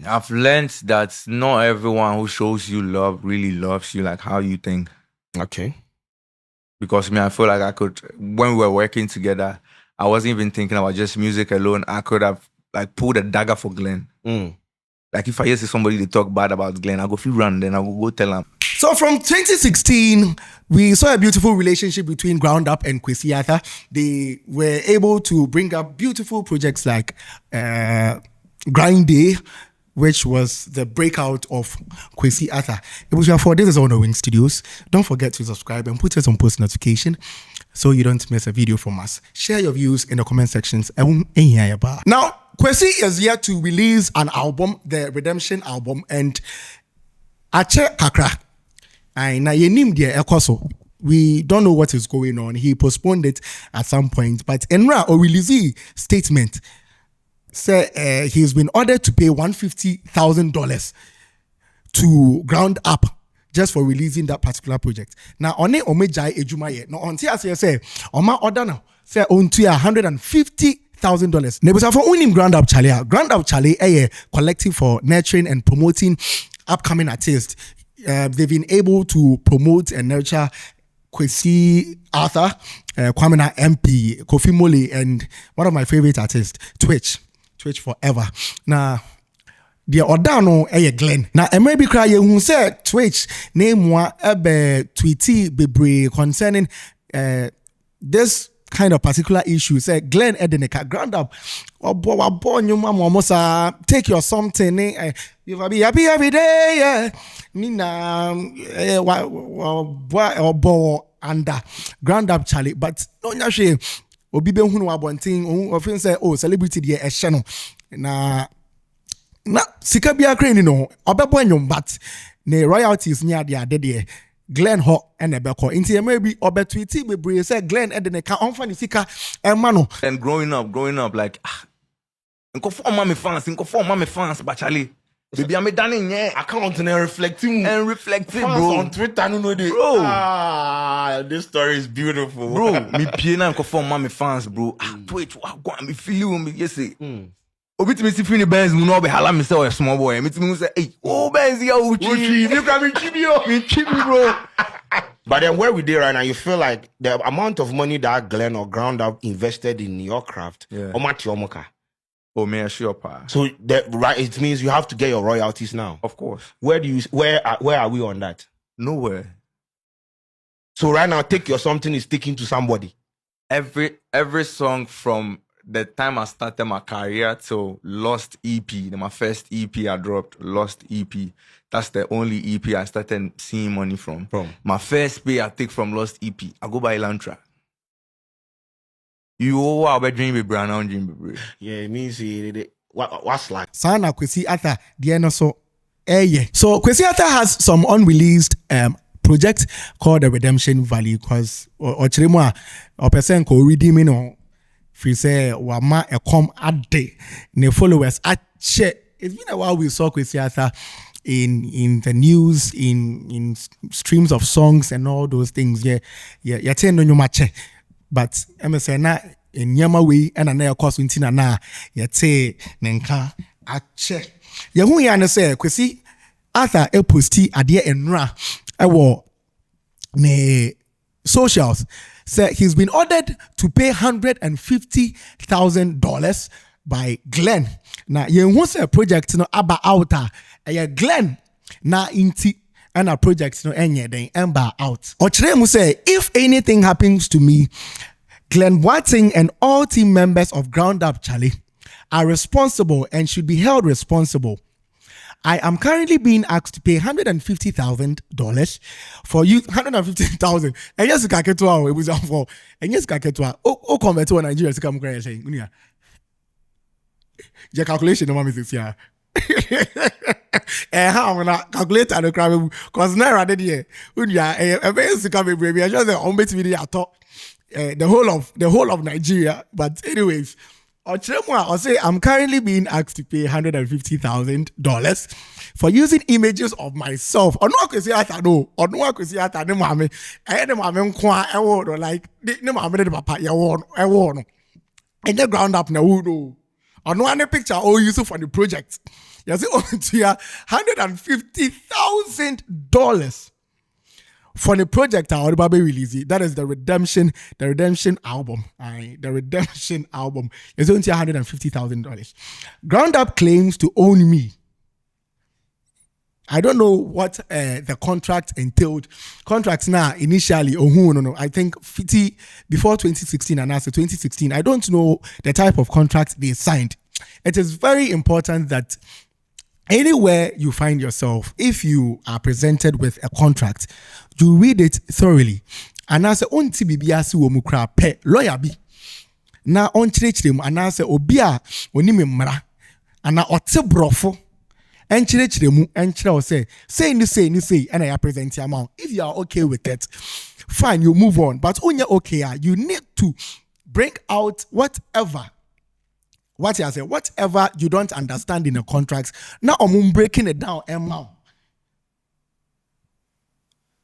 I've learned that not everyone who shows you love really loves you like how you think. Okay. Because I feel like I could, when we were working together, I wasn't even thinking about just music alone. I could have like pulled a dagger for Glenn. Like if I hear somebody they talk bad about Glenn, I go feel run, then I will go tell him. So from 2016, we saw a beautiful relationship between Ground Up and Kwesi Arthur. They were able to bring up beautiful projects like Grind Day, which was the breakout of Kwesi Arthur. It was your fault. This is on the Wing Studios. Don't forget to subscribe and put us on post notification so you don't miss a video from us. Share your views in the comment sections. Now, Kwesi is yet to release an album, the Redemption album, and Ache Kakra. We don't know what is going on. He postponed it at some point, but Enra Orilizi statement said he's been ordered to pay $150,000 to Ground Up just for releasing that particular project. Now, on it, Omejai Ejumaye. Now, on TSA say, Oma order now say on to $150,000. Nebusa for unim Ground Up Charlie. Ground Up Charlie, a collective for nurturing and promoting upcoming artists. They've been able to promote and nurture Kwesi Arthur, Kwamina MP, Kofi Mole, and one of my favorite artists, Twitch forever. Now, the Odano Glenn. Now, I may be crying who said Twitch name one tweety bebre concerning this kind of particular issue. Say Glenn Edeneka Ground Up or born you mama take your something. You will be happy every day. Yeah. Nina or under Ground Up Charlie, but no shame. Obi be hunu abontin ofin say celebrity dey channel na sika bia crane no obebo anyom but ne royalties nya dey ade Glenn ho and ebeko inti maybe obetwiti bebre say Glenn ede ne ka onfa ne sika ema no. And growing up like nko form my fans but Charlie baby I'm done in account and reflecting bro on Twitter no dey. Bro, this story is beautiful. Bro, me pay na nko form my fans bro. Twitch go me feel me yes say. Obi to me see feel the Benz no be hala me say a small boy. Me to me say hey, oh Benz ya uchi. You can be chibi bro. But then where we did right now, you feel like the amount of money that Glenn or Ground Up invested in your craft, Oh man, sure pa. So that right, it means you have to get your royalties now. Of course. Where are we on that? Nowhere. So right now, take your something is sticking to somebody. Every song from the time I started my career till Lost EP, my first EP I dropped, Lost EP. That's the only EP I started seeing money from. My first pay I take from Lost EP, I go buy Elantra. You are dream be brand on dream. Yeah, it means what's like. Sana Kwesi Arthur, the so So Kwesi Arthur has some unreleased project called the Redemption Valley because or person ko redeeming on free say wama come ade ne followers ache. It's been a while we saw Kwesi Arthur in the news, in streams of songs and all those things. Yeah, ten no mache. But MSN na in Yama way and an air cost in Tina na yate nenka ache. Yahu yana say Kwesi Arthur posti adie enra ewo ne socials say he's been ordered to pay $150,000 by Glenn. Now you say project no aba outa Glenn na inti and a project no enye den ember out. Ochremu say if anything happens to me, Glenn Watting and all team members of Ground Up Charlie are responsible and should be held responsible. I am currently being asked to pay $150,000 for you. $150,000. And yes, it was for. And yes, oh, convert to Nigeria to come cry saying, your calculation, no is here. How I'm gonna calculate the crime because now I did here. A very sick baby. I just on bit video at all. The whole of Nigeria. But anyways, I say I'm currently being asked to pay $150,000 for using images of myself. Or no, I say I know. Or no, I say I know. Mommy, I had a mommy or like no mommy the papa. I want. And the Ground Up now. Or no any picture or use for the project. You see, to ya $150,000 for the project I would release it. That is the redemption album. The redemption album is only $150,000. Ground Up claims to own me. I don't know what the contract entailed. Contracts now initially, no. I think 50 before 2016 and after 2016. I don't know the type of contract they signed. It is very important that anywhere you find yourself, if you are presented with a contract, you read it thoroughly. And as a onti bibiasi womukra pe lawyer bi na onchirechirem and as a obia onime mra and ote brofo enchirechiremu enchire say and I present your amount. If you are okay with it, fine, you move on. But when you're okay, you need to bring out whatever you don't understand in the contracts. Now I'm breaking it down.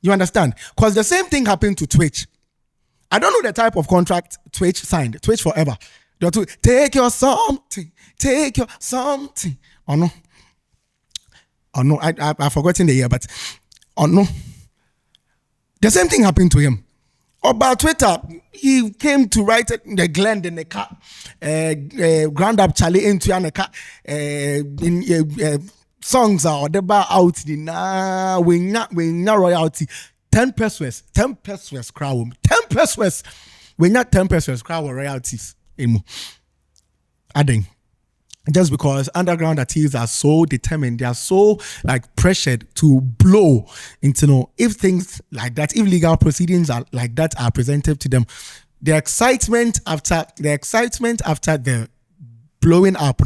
You understand? Because the same thing happened to Twitch. I don't know the type of contract Twitch signed. Twitch forever. They have to take your something. Oh no, I've forgotten the year, but oh no. The same thing happened to him. About Twitter, he came to write the Glen in the car, Ground Up Charlie into the car, songs are the bar out in we not royalty 10 pesos crowd 10 pesos we not 10 pesos crowd royalties adding just because underground artists are so determined, they are so like pressured to blow into if things like that, if legal proceedings are like that are presented to them, the excitement after the blowing up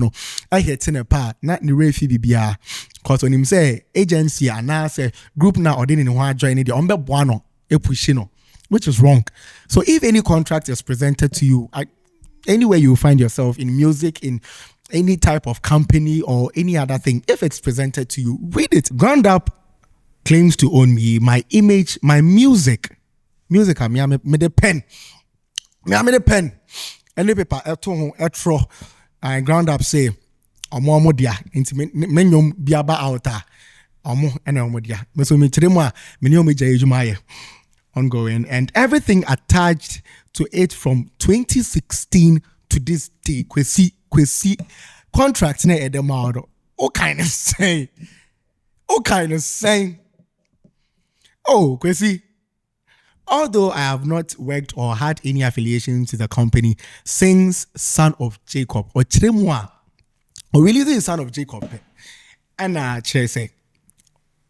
I hit in a part not the refi bibia because when him say agency and now say group now or didn't want to join it on buano epushino, which is wrong. So if any contract is presented to you, anywhere you find yourself in music, in any type of company or any other thing, if it's presented to you, read it. Ground Up claims to own me, my image, my music. Music, me the pen. Me the pen. Any paper, etro. I Ground Up say, omo dia, inti menyom biaba outa. Omo ene omo dia. Meso me chiremwa, menyom ejuma ongoing, and everything attached to it from 2016 to this day. Kwesi contract na edemado. O kind of saying. Oh, Kwesi. Although I have not worked or had any affiliation to the company since Son of Jacob or Chiremwa, or really the Son of Jacob, and say,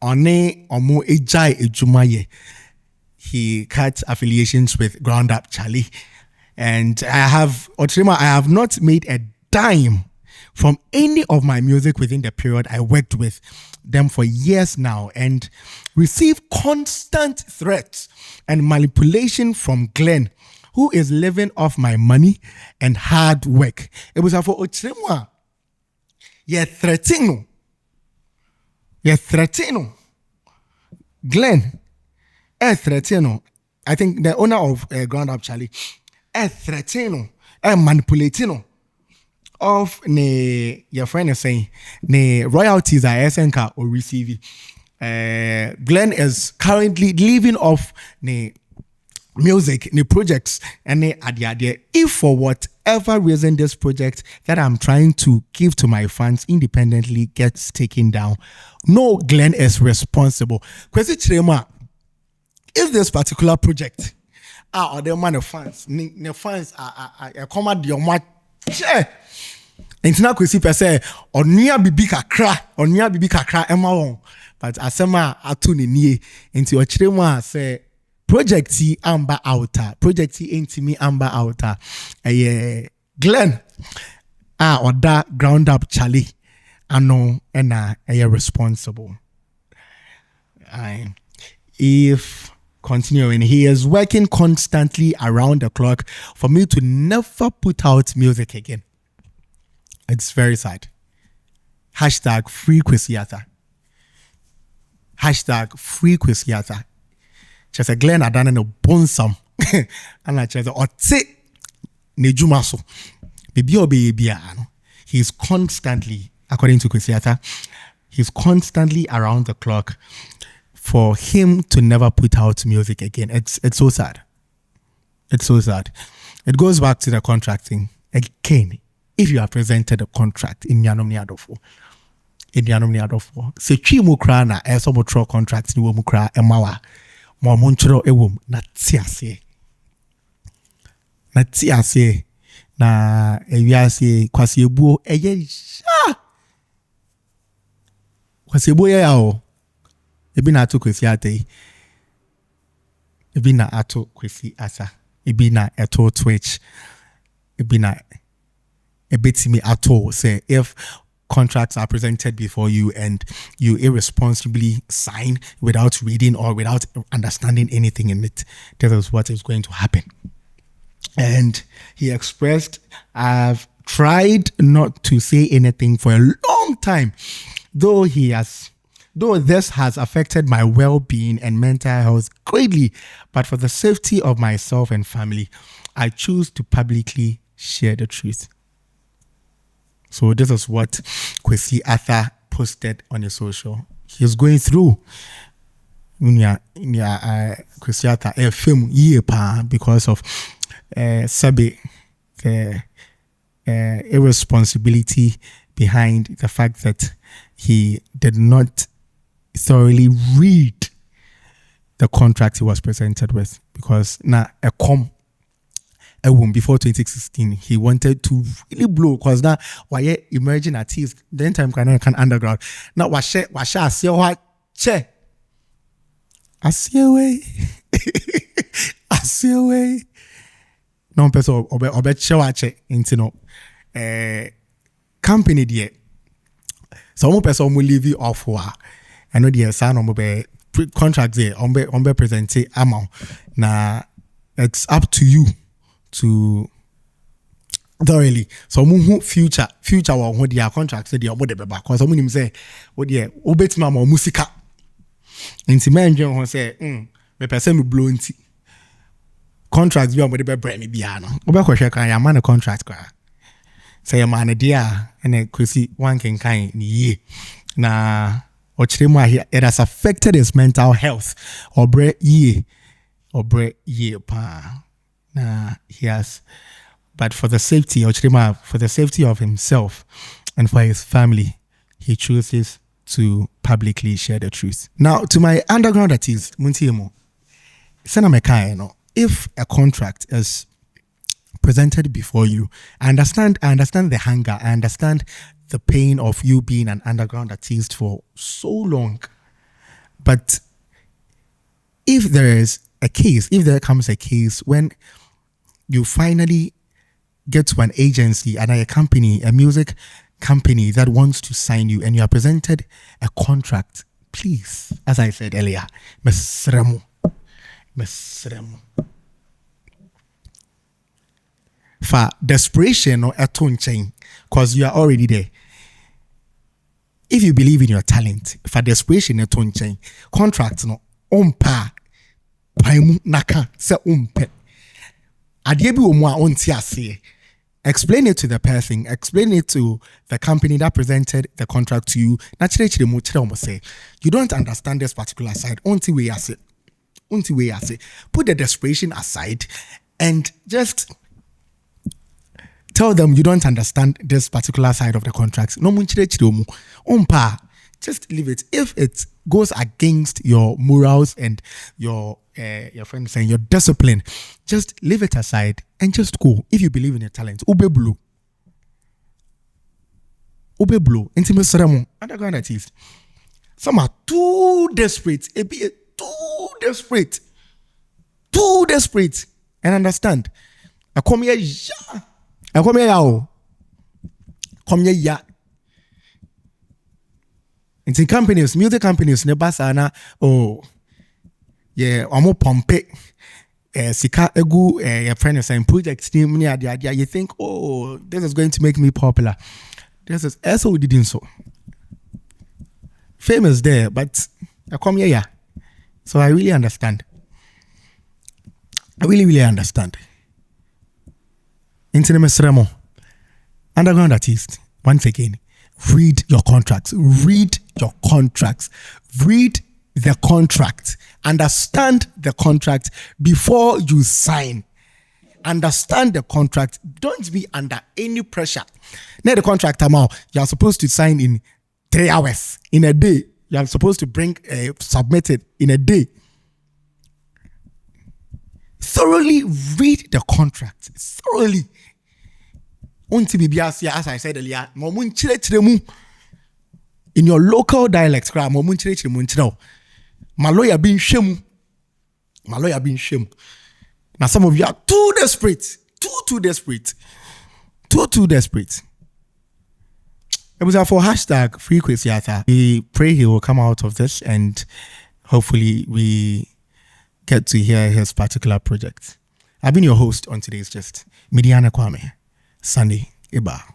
One omo ejai ejumaye. He cut affiliations with Ground Up Charlie, and I have not made a dime from any of my music within the period I worked with them for years now, and received constant threats and manipulation from Glenn, who is living off my money and hard work. It was for Ochimwa. You're threatening. Glenn. Threatening. I think the owner of Ground Up Charlie. Threatening. Manipulating. Of your friend is saying royalties are SNK or receive. Glenn is currently living off music, projects, and idea. If for whatever reason this project that I'm trying to give to my fans independently gets taken down, no, Glenn is responsible. Kwesi Chirema, if this particular project or the man of fans, the fans are command your match. Intina Kwesi per se onia bibi kakra ema won, but asema atu ne nie nti ochire mu a se project amba outer project intimi amba outer Glenn oda Ground Up Charlie ano na responsible. If continuing, he is working constantly around the clock for me to never put out music again. It's very sad. Hashtag free Kwesiata. Hashtag free Kwesiata. Just a Glenn Adana no bonsam. And I just ote nejumaso. Bibi obeyebiano. He is constantly according to Kwesi Arthur, he's constantly around the clock. For him to never put out music again, it's so sad. It's so sad. It goes back to the contracting again. If you are presented a contract in Yanomni Adolfo, se twi mu kra na eso mo tro contract ni wo mu kra emawa mo monchro ewom na tiase na ewiase kwase ebuo eye sha kwase ebuo ya o ebi na ato Kwesi Ate ebi na ato Kwesi Asa ebi na eto Twitch ebi na ebetimi ato say if contracts are presented before you and you irresponsibly sign without reading or without understanding anything in it, this is what is going to happen. And he expressed, I've tried not to say anything for a long time, though this has affected my well-being and mental health greatly, but for the safety of myself and family, I choose to publicly share the truth. So this is what Kwesi Arthur posted on his social. He's going through Kwesi Arthur a film year because of the irresponsibility behind the fact that he did not thoroughly read the contract he was presented with, because before 2016, he wanted to really blow because now why emerging artists then time can underground. Now washe see what che I see away. No person obe che into no company there. So one person will leave you off wa. I know the sign on be contract there on be present amount. Now it's up to you to thoroughly so who future what their contract say their body back because someone him say what their obetima mo musica inti man who say me person me blow inti contracts be on body be me bia no obe kwhwe kan ya man contract kwa say ya man dia and Kwesi one can kind ye na ochiremu it has affected his mental health obre ye pa. He has, but for the safety of himself and for his family, he chooses to publicly share the truth. Now, to my underground artists, Muntiemo, if a contract is presented before you, I understand the hunger, I understand the pain of you being an underground artist for so long, but if there comes a case when you finally get to an agency and a music company that wants to sign you and you are presented a contract, please, as I said earlier, mesremo. For desperation or a tone chain, because you are already there. If you believe in your talent, for desperation a tone chain, contracts no umpa paimu naka se umpe. Explain it to the person, explain it to the company that presented the contract to you. You don't understand this particular side. Put the desperation aside and just tell them you don't understand this particular side of the contract. Just leave it. If it goes against your morals and your friend saying your discipline, just leave it aside and just go. If you believe in your talent, ube blue. Intimate ceremony. Underground artists. Some are too desperate. Too desperate. And understand. I come here. It's in companies, music companies, nebasana. Oh, yeah, amo pompe. Sika egu your friend is saying project team you think, oh, this is going to make me popular. This is also didn't so. Fame is there, but I come here, yeah. So I really understand. I really understand. Internet Remo, underground artist, once again, read your contracts. Read your contracts. Read the contract. Understand the contract before you sign. Understand the contract. Don't be under any pressure. Now the contract amount, you are supposed to sign in 3 hours, in a day. You are supposed to bring submit it in a day. Thoroughly read the contract. Thoroughly. As I said earlier, in your local dialect, my lawyer being shame. My lawyer being shame. Now some of you are too desperate. Too desperate. Too desperate. It was for hashtag free Kwesi. We pray he will come out of this and hopefully we get to hear his particular project. I've been your host on today's Gist, Midiana Kwame, Sunday Iba.